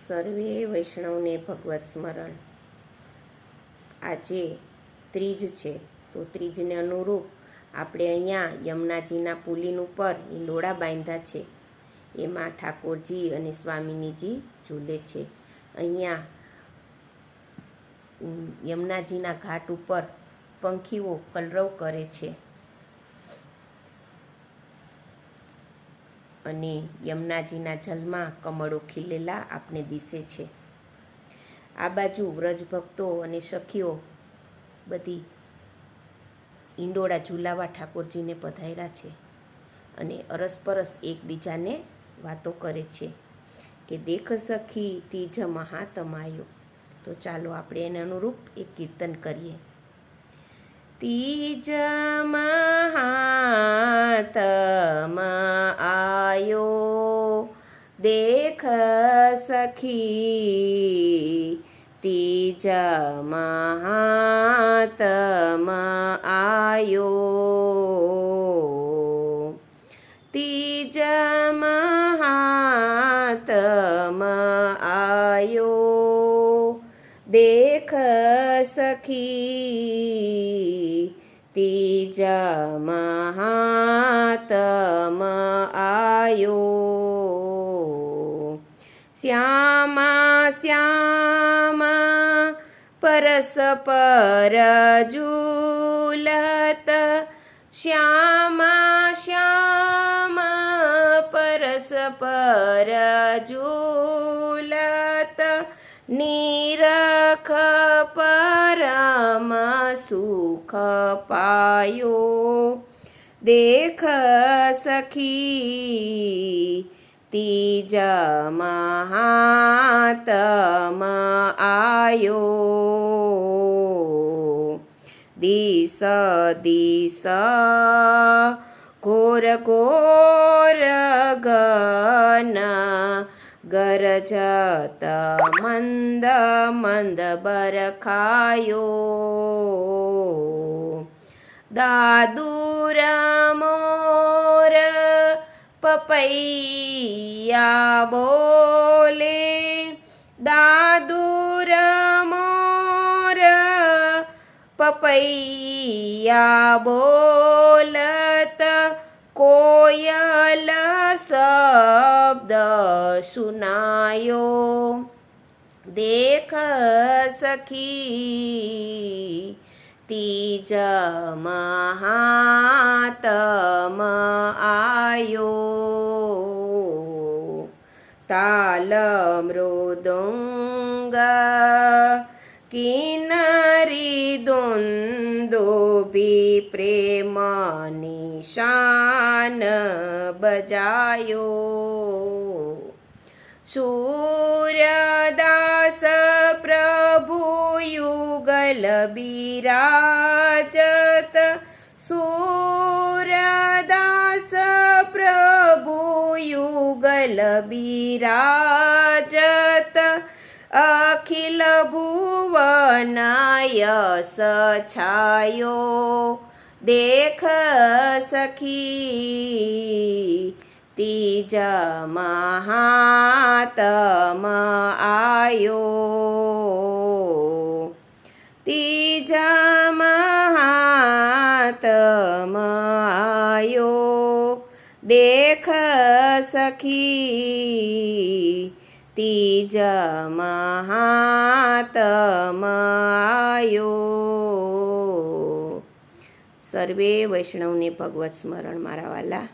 સર્વે વૈષ્ણવને ભગવત સ્મરણ। આજે ત્રીજ છે, તો ત્રીજને અનુરૂપ આપણે અહીંયા યમુનાજીના પુલિન ઉપર હિંડોળા બાંધ્યા છે। એમાં ઠાકોરજી અને સ્વામિનીજી ઝૂલે છે। અહીંયા યમુનાજીના ઘાટ ઉપર પંખીઓ કલરવ કરે છે અને યમુનાજીના જલમાં કમળો ખીલેલા આપણે દિશે છે। આ બાજુ વ્રજ ભક્તો અને સખીઓ બધી ઈંડોળા ઝુલાવા ઠાકોરજીને પધાર્યા છે અને અરસપરસ એકબીજાને વાતો કરે છે કે દેખ સખી તીજ મહાતમાયો। તો ચાલો આપણે એને અનુરૂપ એક કીર્તન કરીએ। તીજ મહાતમ આયો દેખ સખી તીજ મહાતમ આયો તીજ મહાતમ આયો દેખ સખી તીજ મહાતમ આયો શ્યામા શ્યામા પરસ્પર ઝૂલત શ્યામા શ્યામા પરસ્પર ઝૂલત નિરખ પરમ સુખ પાયો દેખ સખી તીજ મહાતમ આયો દિસ દિસ ઘોર ઘોર ગન ગરજત મંદ મંદ બરખાયો દાદુર મોર પપૈયા બોલે દાદુર મોર પપૈયા બોલત કોયલ શબ્દ સુનાયો દેખ સખી તીજ મહાતમ આયો તાલ મૃદુંગ કિન્નરી દુંદુભી પ્રેમ નિશાન બજાયો સૂર્યદાસ પ્રભુ યુગલ બિરાજત સૂર્યદાસ પ્રભુ યુગલ બિરાજત અખિલ ભુવનાય છાયો દેખ સખી તીજ મહાતમ આયો તીજ મહાતમ આયો દેખ સખી તીજ મહાતમ આયો। સર્વે વૈષ્ણવને ભગવત સ્મરણ મારા વાલા।